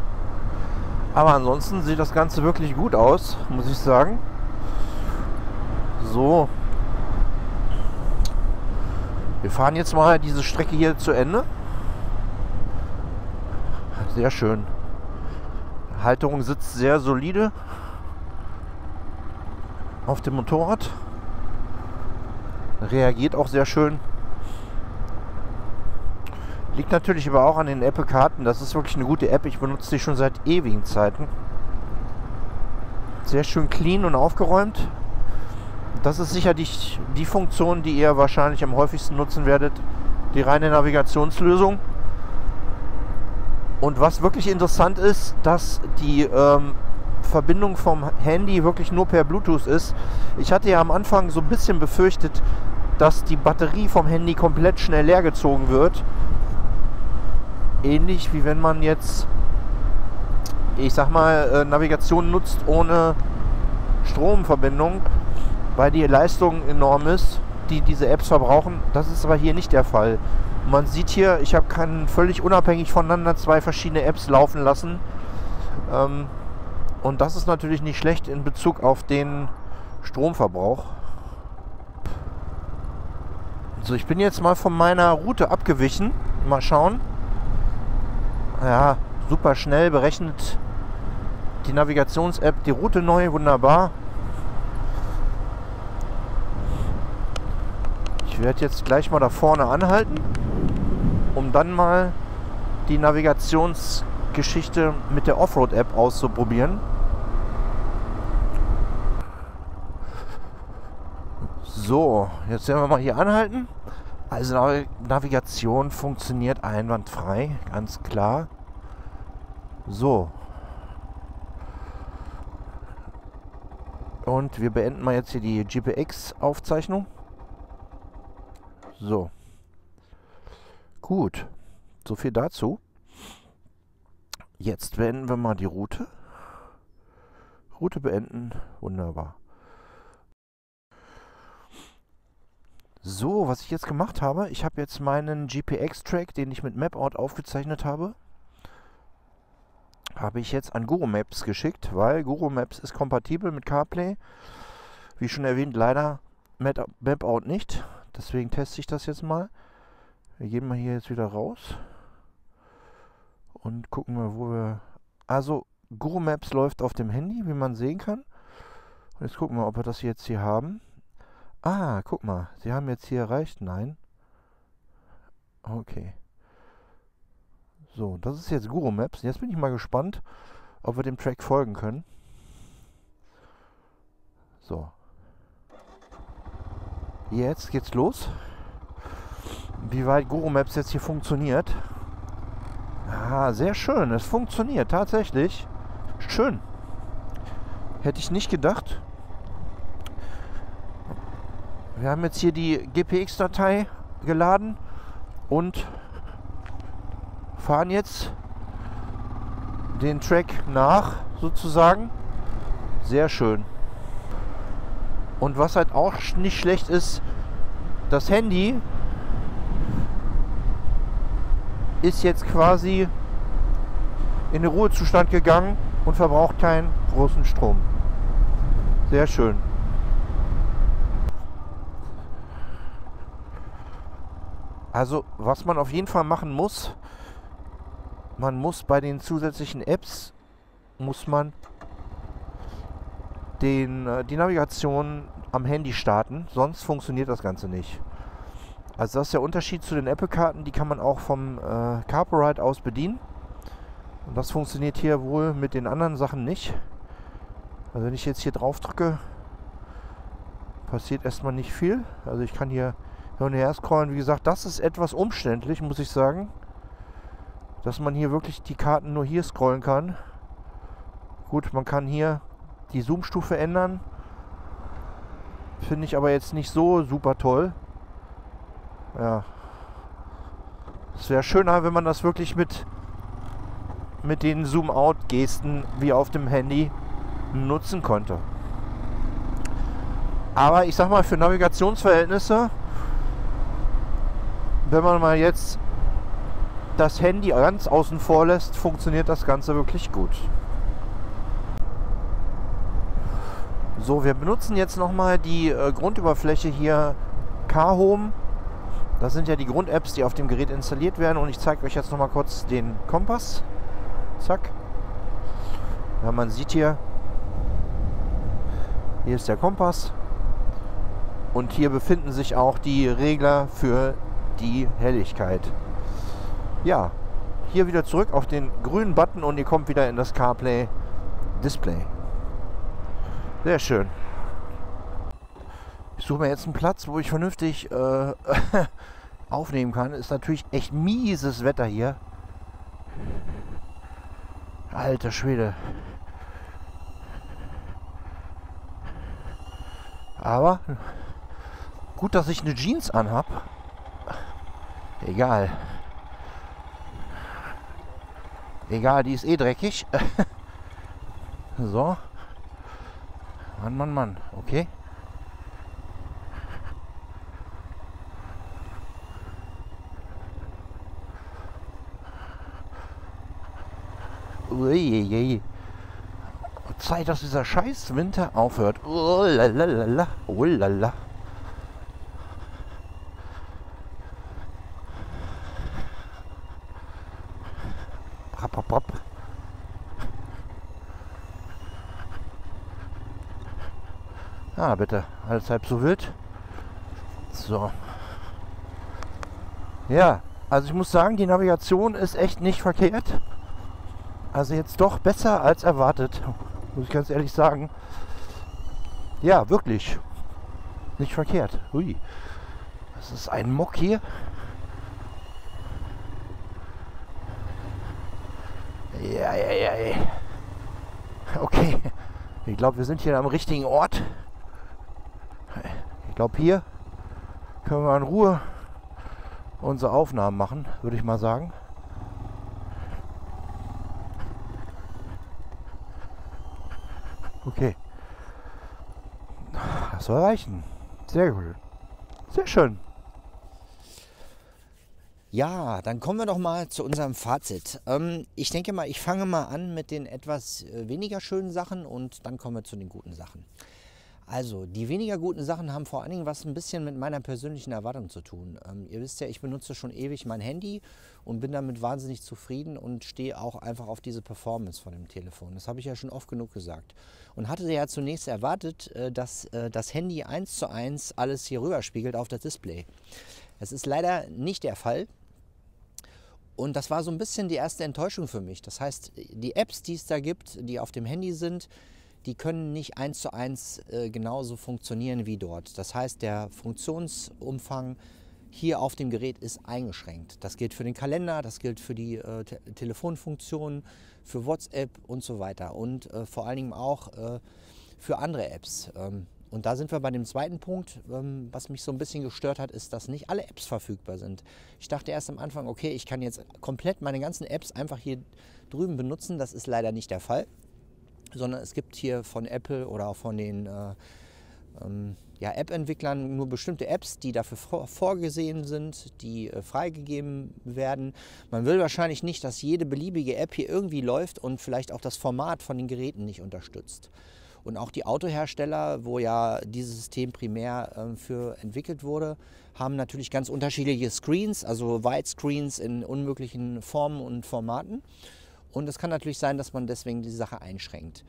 Aber ansonsten sieht das Ganze wirklich gut aus, muss ich sagen. So. Wir fahren jetzt mal diese Strecke hier zu Ende. Sehr schön. Halterung sitzt sehr solide auf dem Motorrad. Reagiert auch sehr schön. Liegt natürlich aber auch an den Apple-Karten. Das ist wirklich eine gute App. Ich benutze die schon seit ewigen Zeiten. Sehr schön clean und aufgeräumt. Das ist sicher die Funktion, die ihr wahrscheinlich am häufigsten nutzen werdet. Die reine Navigationslösung. Und was wirklich interessant ist, dass die Verbindung vom Handy wirklich nur per Bluetooth ist. Ich hatte ja am Anfang so ein bisschen befürchtet, dass die Batterie vom Handy komplett schnell leer gezogen wird. Ähnlich wie wenn man jetzt, ich sag mal, Navigation nutzt ohne Stromverbindung, weil die Leistung enorm ist, die diese Apps verbrauchen. Das ist aber hier nicht der Fall. Man sieht hier, ich kann völlig unabhängig voneinander 2 verschiedene Apps laufen lassen. Und das ist natürlich nicht schlecht in Bezug auf den Stromverbrauch. So, ich bin jetzt mal von meiner Route abgewichen. Mal schauen. Ja, super schnell berechnet die Navigations-App die Route neu. Wunderbar. Ich werde jetzt gleich mal da vorne anhalten, um dann mal die Navigationsgeschichte mit der Offroad-App auszuprobieren. So, jetzt werden wir mal hier anhalten. Also Navigation funktioniert einwandfrei, ganz klar. So. Und wir beenden mal jetzt hier die GPX-Aufzeichnung. So. Gut. So viel dazu. Jetzt beenden wir mal die Route. Route beenden. Wunderbar. So, was ich jetzt gemacht habe, ich habe jetzt meinen GPX-Track, den ich mit Mapout aufgezeichnet habe, ich jetzt an Guru Maps geschickt, weil Guru Maps ist kompatibel mit CarPlay. Wie schon erwähnt, leider Mapout nicht. Deswegen teste ich das jetzt mal. Wir gehen mal hier jetzt wieder raus und gucken mal, wo wir... Also, Guru Maps läuft auf dem Handy, wie man sehen kann. Und jetzt gucken wir, ob wir das jetzt hier haben. Ah, guck mal, sie haben jetzt hier erreicht. Nein. Okay. So, das ist jetzt Guru Maps. Jetzt bin ich mal gespannt, ob wir dem Track folgen können. So. Jetzt geht's los. Wie weit Guru Maps jetzt hier funktioniert. Ah, sehr schön. Es funktioniert tatsächlich. Schön. Hätte ich nicht gedacht. Wir haben jetzt hier die GPX-Datei geladen und fahren jetzt den Track nach, sozusagen. Sehr schön. Und was halt auch nicht schlecht ist, das Handy ist jetzt quasi in den Ruhezustand gegangen und verbraucht keinen großen Strom. Sehr schön. Also, was man auf jeden Fall machen muss, man muss bei den zusätzlichen Apps, muss man die Navigation am Handy starten, sonst funktioniert das Ganze nicht. Also das ist der Unterschied zu den Apple-Karten, die kann man auch vom CarPlay aus bedienen. Und das funktioniert hier wohl mit den anderen Sachen nicht. Also wenn ich jetzt hier drauf drücke, passiert erstmal nicht viel. Also ich kann hier hin und her scrollen. Wie gesagt, das ist etwas umständlich, muss ich sagen. Dass man hier wirklich die Karten nur hier scrollen kann. Gut, man kann hier die Zoom-Stufe ändern. Finde ich aber jetzt nicht so super toll. Ja. Es wäre schöner, wenn man das wirklich mit den Zoom-Out-Gesten wie auf dem Handy nutzen konnte. Aber ich sag mal, für Navigationsverhältnisse, wenn man mal jetzt das Handy ganz außen vor lässt, funktioniert das Ganze wirklich gut. So, wir benutzen jetzt nochmal die Grundüberfläche hier CarHome. Das sind ja die Grund-Apps, die auf dem Gerät installiert werden. Und ich zeige euch jetzt nochmal kurz den Kompass. Zack. Ja, man sieht hier ist der Kompass. Und hier befinden sich auch die Regler für die Helligkeit. Ja, hier wieder zurück auf den grünen Button und ihr kommt wieder in das CarPlay Display. Sehr schön. Ich suche mir jetzt einen Platz, wo ich vernünftig aufnehmen kann. Ist natürlich echt mieses Wetter hier. Alter Schwede. Aber gut, dass ich eine Jeans anhab. Egal. Egal, die ist eh dreckig. So. Mann, Mann, Mann. Okay. Uiuiui. Zeit, dass dieser scheiß Winter aufhört. Oh lalalala. Oh lala. Hopp, hopp, hopp. Ah, bitte. Alles halb so wild. So. Ja, also ich muss sagen, die Navigation ist echt nicht verkehrt. Also jetzt doch besser als erwartet. Muss ich ganz ehrlich sagen. Ja, wirklich. Nicht verkehrt. Ui. Das ist ein Mock hier. Ja. Okay. Ich glaube, wir sind hier am richtigen Ort. Ich glaube, hier können wir in Ruhe unsere Aufnahmen machen, würde ich mal sagen. Okay. Das soll reichen. Sehr gut. Sehr schön. Ja, dann kommen wir doch mal zu unserem Fazit. Ich denke mal, ich fange mal an mit den etwas weniger schönen Sachen und dann kommen wir zu den guten Sachen. Also, die weniger guten Sachen haben vor allen Dingen was ein bisschen mit meiner persönlichen Erwartung zu tun. Ihr wisst ja, ich benutze schon ewig mein Handy und bin damit wahnsinnig zufrieden und stehe auch einfach auf diese Performance von dem Telefon. Das habe ich ja schon oft genug gesagt. Und hatte ja zunächst erwartet, dass das Handy 1:1 alles hier rüberspiegelt auf das Display. Das ist leider nicht der Fall. Und das war so ein bisschen die erste Enttäuschung für mich. Das heißt, die Apps, die es da gibt, die auf dem Handy sind, die können nicht 1:1 genauso funktionieren wie dort. Das heißt, der Funktionsumfang hier auf dem Gerät ist eingeschränkt. Das gilt für den Kalender, das gilt für die Telefonfunktionen, für WhatsApp und so weiter. Und vor allen Dingen auch für andere Apps. Und da sind wir bei dem zweiten Punkt, was mich so ein bisschen gestört hat, ist, dass nicht alle Apps verfügbar sind. Ich dachte erst am Anfang, okay, ich kann jetzt komplett meine ganzen Apps einfach hier drüben benutzen. Das ist leider nicht der Fall, sondern es gibt hier von Apple oder auch von den App-Entwicklern nur bestimmte Apps, die dafür vorgesehen sind, die freigegeben werden. Man will wahrscheinlich nicht, dass jede beliebige App hier irgendwie läuft und vielleicht auch das Format von den Geräten nicht unterstützt. Und auch die Autohersteller, wo ja dieses System primär für entwickelt wurde, haben natürlich ganz unterschiedliche Screens, also Widescreens in unmöglichen Formen und Formaten. Und es kann natürlich sein, dass man deswegen die Sache einschränkt.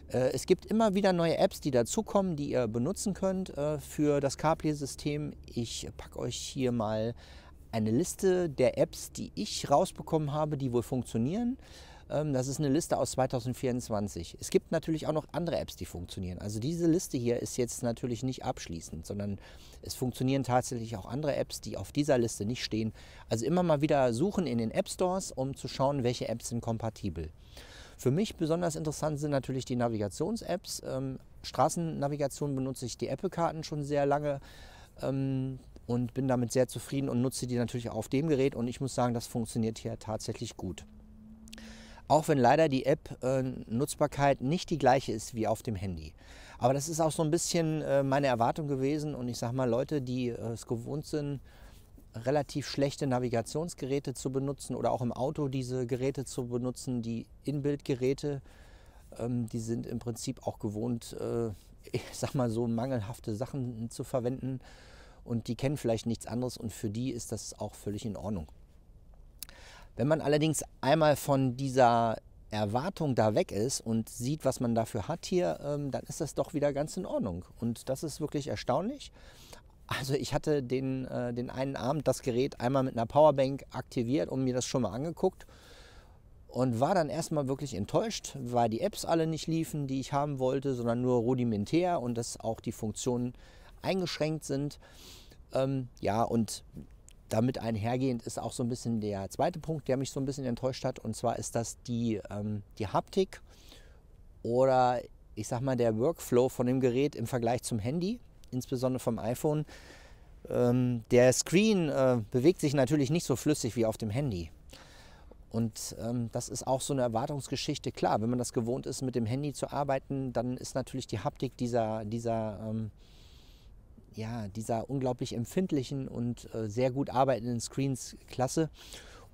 Es gibt immer wieder neue Apps, die dazukommen, die ihr benutzen könnt für das CarPlay-System. Ich packe euch hier mal eine Liste der Apps, die ich rausbekommen habe, die wohl funktionieren. Das ist eine Liste aus 2024. Es gibt natürlich auch noch andere Apps, die funktionieren. Also diese Liste hier ist jetzt natürlich nicht abschließend, sondern es funktionieren tatsächlich auch andere Apps, die auf dieser Liste nicht stehen. Also immer mal wieder suchen in den App Stores, um zu schauen, welche Apps sind kompatibel. Für mich besonders interessant sind natürlich die Navigations-Apps. Straßennavigation benutze ich die Apple-Karten schon sehr lange und bin damit sehr zufrieden und nutze die natürlich auch auf dem Gerät. Und ich muss sagen, das funktioniert hier tatsächlich gut. Auch wenn leider die App-Nutzbarkeit nicht die gleiche ist wie auf dem Handy. Aber das ist auch so ein bisschen meine Erwartung gewesen. Und ich sage mal, Leute, die es gewohnt sind, relativ schlechte Navigationsgeräte zu benutzen oder auch im Auto diese Geräte zu benutzen, die Inbuilt-Geräte, die sind im Prinzip auch gewohnt, ich sag mal so mangelhafte Sachen zu verwenden. Und die kennen vielleicht nichts anderes und für die ist das auch völlig in Ordnung. Wenn man allerdings einmal von dieser Erwartung da weg ist und sieht, was man dafür hat hier, dann ist das doch wieder ganz in Ordnung. Und das ist wirklich erstaunlich. Also ich hatte den einen Abend das Gerät einmal mit einer Powerbank aktiviert und mir das schon mal angeguckt und war dann erstmal wirklich enttäuscht, weil die Apps alle nicht liefen, die ich haben wollte, sondern nur rudimentär und dass auch die Funktionen eingeschränkt sind. Und damit einhergehend ist auch so ein bisschen der zweite Punkt, der mich so ein bisschen enttäuscht hat. Und zwar ist das die Haptik oder ich sag mal der Workflow von dem Gerät im Vergleich zum Handy, insbesondere vom iPhone. Der Screen bewegt sich natürlich nicht so flüssig wie auf dem Handy. Und das ist auch so eine Erwartungsgeschichte. Klar, wenn man das gewohnt ist, mit dem Handy zu arbeiten, dann ist natürlich die Haptik dieser unglaublich empfindlichen und sehr gut arbeitenden Screens klasse.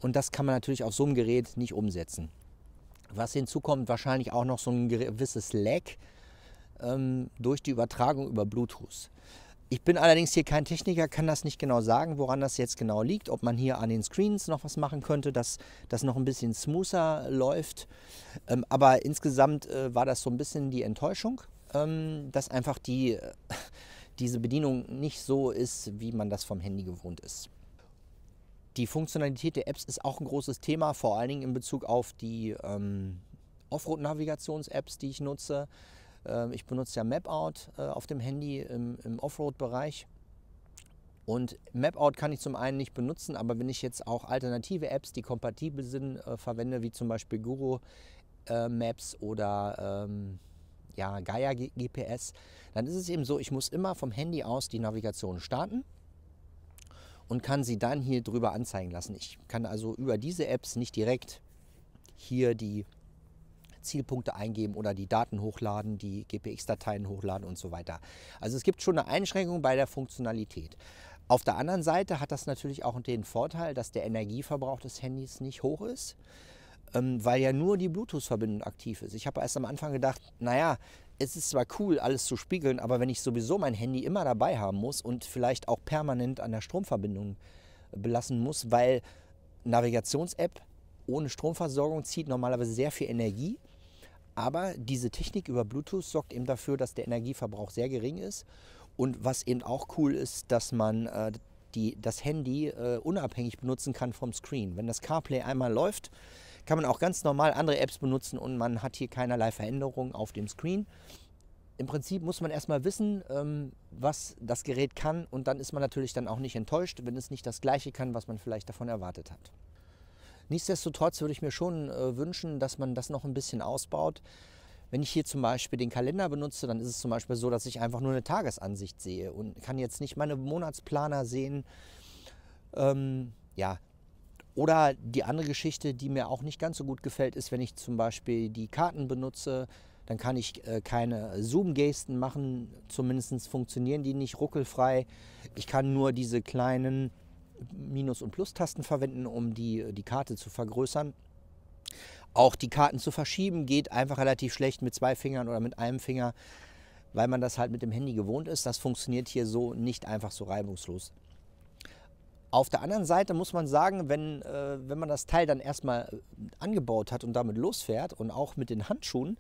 Und das kann man natürlich auf so einem Gerät nicht umsetzen. Was hinzukommt, wahrscheinlich auch noch so ein gewisses Lag durch die Übertragung über Bluetooth. Ich bin allerdings hier kein Techniker, kann das nicht genau sagen, woran das jetzt genau liegt. Ob man hier an den Screens noch was machen könnte, dass das noch ein bisschen smoother läuft. Aber insgesamt war das so ein bisschen die Enttäuschung, dass einfach diese Bedienung nicht so ist, wie man das vom Handy gewohnt ist. Die Funktionalität der Apps ist auch ein großes Thema, vor allen Dingen in Bezug auf die Offroad-Navigations-Apps, die ich nutze. Ich benutze ja Mapout auf dem Handy im Offroad-Bereich. Und Mapout kann ich zum einen nicht benutzen, aber wenn ich jetzt auch alternative Apps, die kompatibel sind, verwende, wie zum Beispiel Guru Maps oder ja, Gaia GPS, dann ist es eben so, ich muss immer vom Handy aus die Navigation starten und kann sie dann hier drüber anzeigen lassen. Ich kann also über diese Apps nicht direkt hier die Zielpunkte eingeben oder die Daten hochladen, die GPX-Dateien hochladen und so weiter. Also es gibt schon eine Einschränkung bei der Funktionalität. Auf der anderen Seite hat das natürlich auch den Vorteil, dass der Energieverbrauch des Handys nicht hoch ist, weil ja nur die Bluetooth-Verbindung aktiv ist. Ich habe erst am Anfang gedacht, naja, es ist zwar cool, alles zu spiegeln, aber wenn ich sowieso mein Handy immer dabei haben muss und vielleicht auch permanent an der Stromverbindung belassen muss, weil Navigations-App ohne Stromversorgung zieht normalerweise sehr viel Energie. Aber diese Technik über Bluetooth sorgt eben dafür, dass der Energieverbrauch sehr gering ist. Und was eben auch cool ist, dass man das Handy unabhängig benutzen kann vom Screen. Wenn das CarPlay einmal läuft, kann man auch ganz normal andere Apps benutzen und man hat hier keinerlei Veränderungen auf dem Screen. Im Prinzip muss man erstmal wissen, was das Gerät kann, und dann ist man natürlich dann auch nicht enttäuscht, wenn es nicht das Gleiche kann, was man vielleicht davon erwartet hat. Nichtsdestotrotz würde ich mir schon wünschen, dass man das noch ein bisschen ausbaut. Wenn ich hier zum Beispiel den Kalender benutze, dann ist es zum Beispiel so, dass ich einfach nur eine Tagesansicht sehe und kann jetzt nicht meine Monatsplaner sehen. Ja. Oder die andere Geschichte, die mir auch nicht ganz so gut gefällt, ist, wenn ich zum Beispiel die Karten benutze, dann kann ich keine Zoom-Gesten machen, zumindest funktionieren die nicht ruckelfrei. Ich kann nur diese kleinen Minus- und Plus-Tasten verwenden, um die Karte zu vergrößern. Auch die Karten zu verschieben geht einfach relativ schlecht mit 2 Fingern oder mit einem Finger, weil man das halt mit dem Handy gewohnt ist. Das funktioniert hier so nicht einfach so reibungslos. Auf der anderen Seite muss man sagen, wenn man das Teil dann erstmal angebaut hat und damit losfährt und auch mit den Handschuhen,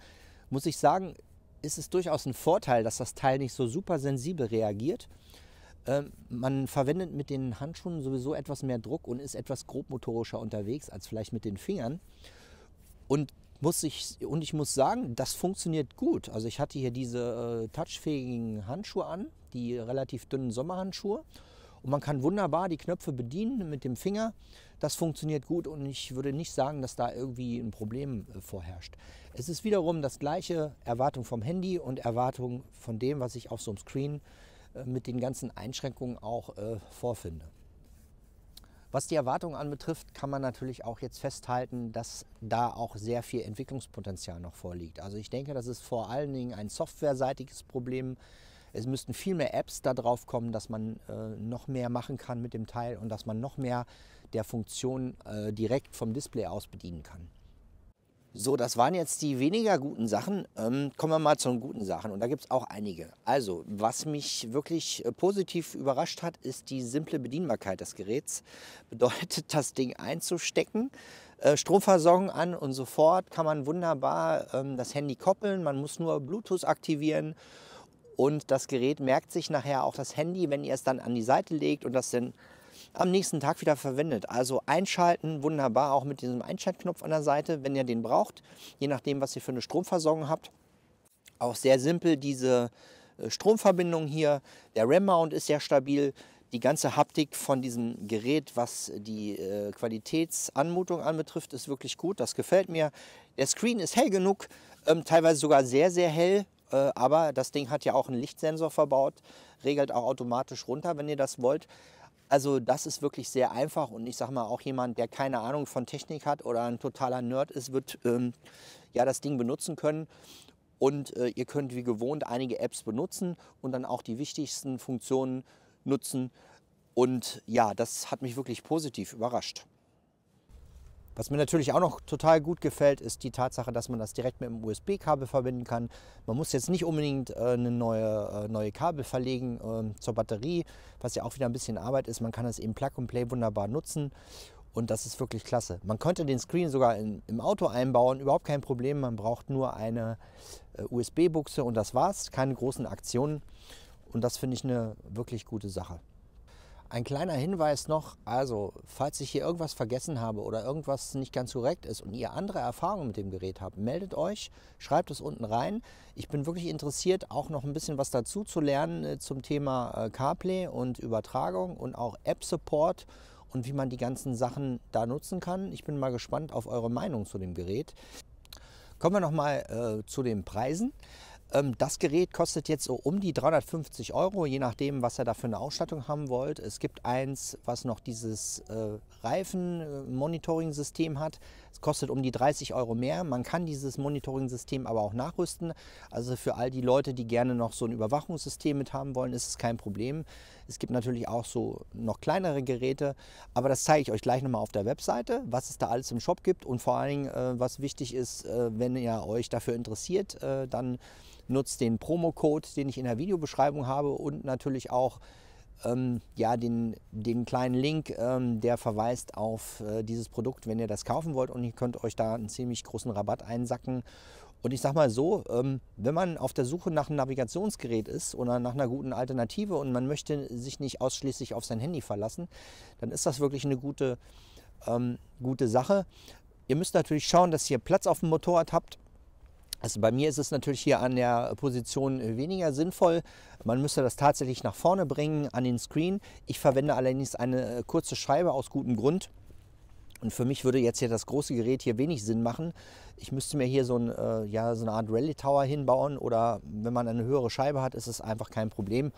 muss ich sagen, ist es durchaus ein Vorteil, dass das Teil nicht so super sensibel reagiert. Man verwendet mit den Handschuhen sowieso etwas mehr Druck und ist etwas grobmotorischer unterwegs als vielleicht mit den Fingern. Und ich muss sagen, das funktioniert gut. Also ich hatte hier diese touchfähigen Handschuhe an, die relativ dünnen Sommerhandschuhe. Und man kann wunderbar die Knöpfe bedienen mit dem Finger. Das funktioniert gut und ich würde nicht sagen, dass da irgendwie ein Problem vorherrscht. Es ist wiederum das gleiche Erwartung vom Handy und Erwartung von dem, was ich auf so einem Screen mit den ganzen Einschränkungen auch vorfinde. Was die Erwartungen anbetrifft, kann man natürlich auch jetzt festhalten, dass da auch sehr viel Entwicklungspotenzial noch vorliegt. Also ich denke, das ist vor allen Dingen ein softwareseitiges Problem. Es müssten viel mehr Apps da drauf kommen, dass man noch mehr machen kann mit dem Teil und dass man noch mehr der Funktion direkt vom Display aus bedienen kann. So, das waren jetzt die weniger guten Sachen. Kommen wir mal zu den guten Sachen und da gibt es auch einige. Also, was mich wirklich positiv überrascht hat, ist die simple Bedienbarkeit des Geräts. Bedeutet, das Ding einzustecken, Stromversorgung an und sofort kann man wunderbar das Handy koppeln. Man muss nur Bluetooth aktivieren und das Gerät merkt sich nachher auch das Handy, wenn ihr es dann an die Seite legt und das dann am nächsten Tag wieder verwendet. Also einschalten, wunderbar, auch mit diesem Einschaltknopf an der Seite, wenn ihr den braucht, je nachdem, was ihr für eine Stromversorgung habt. Auch sehr simpel diese Stromverbindung hier. Der RAM-Mount ist sehr stabil. Die ganze Haptik von diesem Gerät, was die Qualitätsanmutung anbetrifft, ist wirklich gut. Das gefällt mir. Der Screen ist hell genug, teilweise sogar sehr, sehr hell. Aber das Ding hat ja auch einen Lichtsensor verbaut, regelt auch automatisch runter, wenn ihr das wollt. Also das ist wirklich sehr einfach und ich sage mal, auch jemand, der keine Ahnung von Technik hat oder ein totaler Nerd ist, wird ja das Ding benutzen können. Und ihr könnt wie gewohnt einige Apps benutzen und dann auch die wichtigsten Funktionen nutzen. Und ja, das hat mich wirklich positiv überrascht. Was mir natürlich auch noch total gut gefällt, ist die Tatsache, dass man das direkt mit dem USB-Kabel verbinden kann. Man muss jetzt nicht unbedingt eine neue Kabel verlegen zur Batterie, was ja auch wieder ein bisschen Arbeit ist. Man kann das eben Plug and Play wunderbar nutzen und das ist wirklich klasse. Man könnte den Screen sogar im Auto einbauen, überhaupt kein Problem. Man braucht nur eine USB-Buchse und das war's. Keine großen Aktionen und das finde ich eine wirklich gute Sache. Ein kleiner Hinweis noch, also falls ich hier irgendwas vergessen habe oder irgendwas nicht ganz korrekt ist und ihr andere Erfahrungen mit dem Gerät habt, meldet euch, schreibt es unten rein. Ich bin wirklich interessiert, auch noch ein bisschen was dazu zu lernen zum Thema CarPlay und Übertragung und auch App-Support und wie man die ganzen Sachen da nutzen kann. Ich bin mal gespannt auf eure Meinung zu dem Gerät. Kommen wir nochmal zu den Preisen. Das Gerät kostet jetzt so um die 350 €, je nachdem, was ihr da für eine Ausstattung haben wollt. Es gibt eins, was noch dieses Reifen-Monitoring-System hat. Es kostet um die 30 € mehr. Man kann dieses Monitoring-System aber auch nachrüsten. Also für all die Leute, die gerne noch so ein Überwachungssystem mit haben wollen, ist es kein Problem. Es gibt natürlich auch so noch kleinere Geräte, aber das zeige ich euch gleich nochmal auf der Webseite, was es da alles im Shop gibt und vor allen Dingen, was wichtig ist, wenn ihr euch dafür interessiert, dann nutzt den Promo-Code, den ich in der Videobeschreibung habe und natürlich auch ja, den kleinen Link, der verweist auf dieses Produkt, wenn ihr das kaufen wollt und ihr könnt euch da einen ziemlich großen Rabatt einsacken. Und ich sag mal so, wenn man auf der Suche nach einem Navigationsgerät ist oder nach einer guten Alternative und man möchte sich nicht ausschließlich auf sein Handy verlassen, dann ist das wirklich eine gute Sache. Ihr müsst natürlich schauen, dass ihr Platz auf dem Motorrad habt. Also bei mir ist es natürlich hier an der Position weniger sinnvoll. Man müsste das tatsächlich nach vorne bringen an den Screen. Ich verwende allerdings eine kurze Scheibe aus gutem Grund. Und für mich würde jetzt hier das große Gerät hier wenig Sinn machen. Ich müsste mir hier so eine Art Rally Tower hinbauen oder wenn man eine höhere Scheibe hat, ist es einfach kein Problem.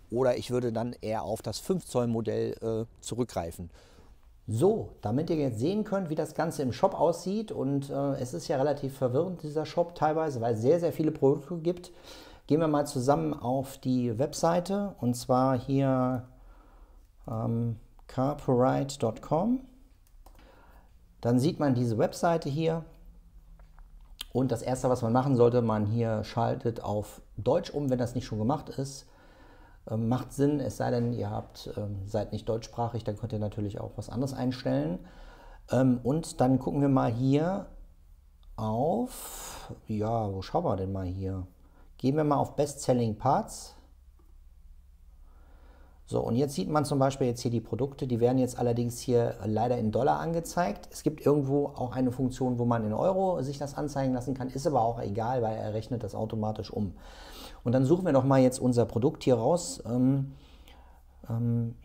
Oder ich würde dann eher auf das 5 Zoll Modell zurückgreifen. So, damit ihr jetzt sehen könnt, wie das Ganze im Shop aussieht und es ist ja relativ verwirrend, dieser Shop teilweise, weil es sehr, sehr viele Produkte gibt, gehen wir mal zusammen auf die Webseite und zwar hier carporite.com. Dann sieht man diese Webseite hier und das erste, was man machen sollte, man hier schaltet auf Deutsch um, wenn das nicht schon gemacht ist. Macht Sinn, es sei denn, ihr seid nicht deutschsprachig, dann könnt ihr natürlich auch was anderes einstellen. Und dann gucken wir mal hier auf, ja, wo schauen wir denn mal hier? Gehen wir mal auf Best Selling Parts. So, und jetzt sieht man zum Beispiel jetzt hier die Produkte, die werden jetzt allerdings hier leider in Dollar angezeigt. Es gibt irgendwo auch eine Funktion, wo man in Euro sich das anzeigen lassen kann, ist aber auch egal, weil er rechnet das automatisch um. Und dann suchen wir doch mal jetzt unser Produkt hier raus.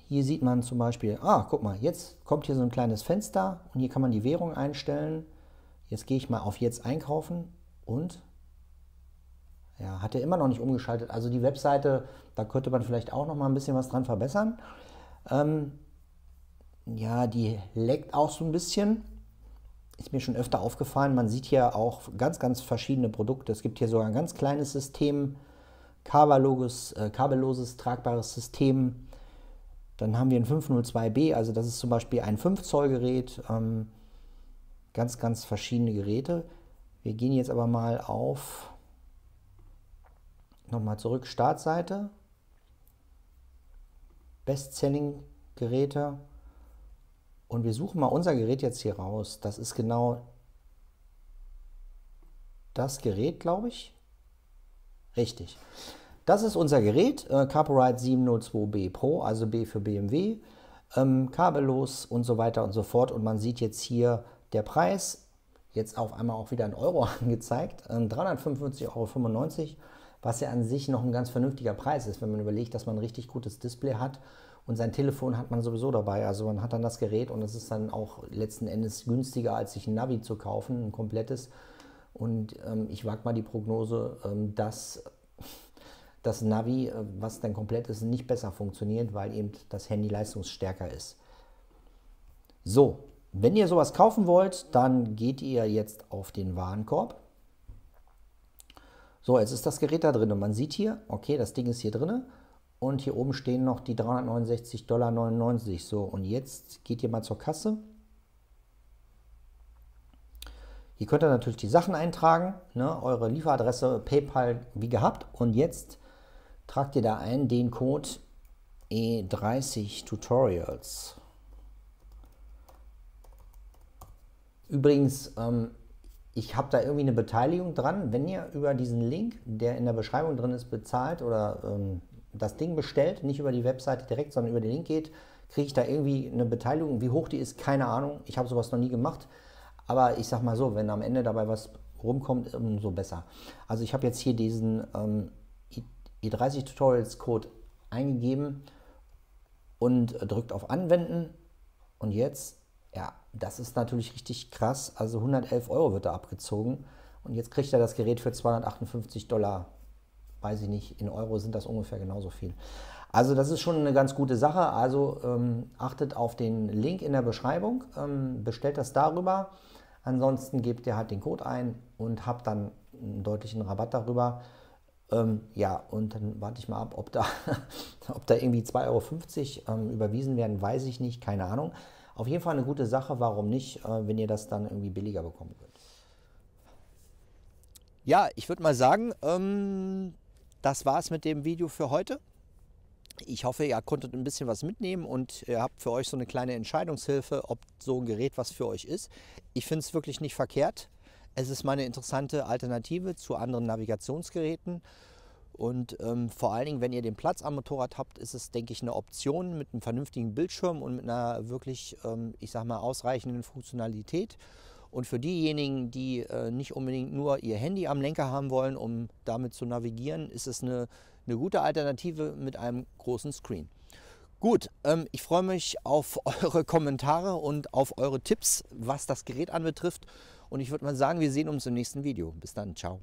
Hier sieht man zum Beispiel, guck mal, jetzt kommt hier so ein kleines Fenster und hier kann man die Währung einstellen. Jetzt gehe ich mal auf Jetzt einkaufen und ja, hat er immer noch nicht umgeschaltet. Also die Webseite, da könnte man vielleicht auch noch mal ein bisschen was dran verbessern. Ja, die leckt auch so ein bisschen. Ist mir schon öfter aufgefallen. Man sieht hier auch ganz, ganz verschiedene Produkte. Es gibt hier sogar ein ganz kleines System, kabelloses, tragbares System. Dann haben wir ein 502B, also das ist zum Beispiel ein 5 Zoll Gerät. Ganz, ganz verschiedene Geräte. Wir gehen jetzt aber mal auf nochmal zurück, Startseite, Best-Selling-Geräte und wir suchen mal unser Gerät jetzt hier raus. Das ist genau das Gerät, glaube ich. Richtig. Das ist unser Gerät, Carporite 702B Pro, also B für BMW, kabellos und so weiter und so fort. Und man sieht jetzt hier der Preis, jetzt auf einmal auch wieder in Euro angezeigt, 345,95 €. Was ja an sich noch ein ganz vernünftiger Preis ist, wenn man überlegt, dass man ein richtig gutes Display hat und sein Telefon hat man sowieso dabei. Also man hat dann das Gerät und es ist dann auch letzten Endes günstiger, als sich ein Navi zu kaufen, ein komplettes. Und ich wage mal die Prognose, dass das Navi, was dann komplett ist, nicht besser funktioniert, weil eben das Handy leistungsstärker ist. So, wenn ihr sowas kaufen wollt, dann geht ihr jetzt auf den Warenkorb. So, jetzt ist das Gerät da drin und man sieht hier, okay, das Ding ist hier drin und hier oben stehen noch die 369,99 $. So, und jetzt geht ihr mal zur Kasse. Ihr könnt dann natürlich die Sachen eintragen, ne, eure Lieferadresse, PayPal wie gehabt. Und jetzt tragt ihr da ein den Code E30 Tutorials. Übrigens, ich habe da irgendwie eine Beteiligung dran. Wenn ihr über diesen Link, der in der Beschreibung drin ist, bezahlt oder das Ding bestellt, nicht über die Webseite direkt, sondern über den Link geht, kriege ich da irgendwie eine Beteiligung. Wie hoch die ist, keine Ahnung. Ich habe sowas noch nie gemacht. Aber ich sag mal so, wenn am Ende dabei was rumkommt, umso besser. Also ich habe jetzt hier diesen E30 Tutorials Code eingegeben und drückt auf Anwenden. Und jetzt, ja, das ist natürlich richtig krass. Also 111 € wird da abgezogen. Und jetzt kriegt er das Gerät für $258. Weiß ich nicht, in Euro sind das ungefähr genauso viel. Also das ist schon eine ganz gute Sache. Also achtet auf den Link in der Beschreibung, bestellt das darüber. Ansonsten gebt ihr halt den Code ein und habt dann einen deutlichen Rabatt darüber. Ja, und dann warte ich mal ab, ob da irgendwie 2,50 € überwiesen werden, weiß ich nicht, keine Ahnung. Auf jeden Fall eine gute Sache, warum nicht, wenn ihr das dann irgendwie billiger bekommen könnt. Ja, ich würde mal sagen, das war es mit dem Video für heute. Ich hoffe, ihr konntet ein bisschen was mitnehmen und ihr habt für euch so eine kleine Entscheidungshilfe, ob so ein Gerät was für euch ist. Ich finde es wirklich nicht verkehrt. Es ist mal eine interessante Alternative zu anderen Navigationsgeräten. Und vor allen Dingen, wenn ihr den Platz am Motorrad habt, ist es, denke ich, eine Option mit einem vernünftigen Bildschirm und mit einer wirklich, ich sag mal, ausreichenden Funktionalität. Und für diejenigen, die nicht unbedingt nur ihr Handy am Lenker haben wollen, um damit zu navigieren, ist es eine gute Alternative mit einem großen Screen. Gut, ich freue mich auf eure Kommentare und auf eure Tipps, was das Gerät anbetrifft. Und ich würde mal sagen, wir sehen uns im nächsten Video. Bis dann, ciao.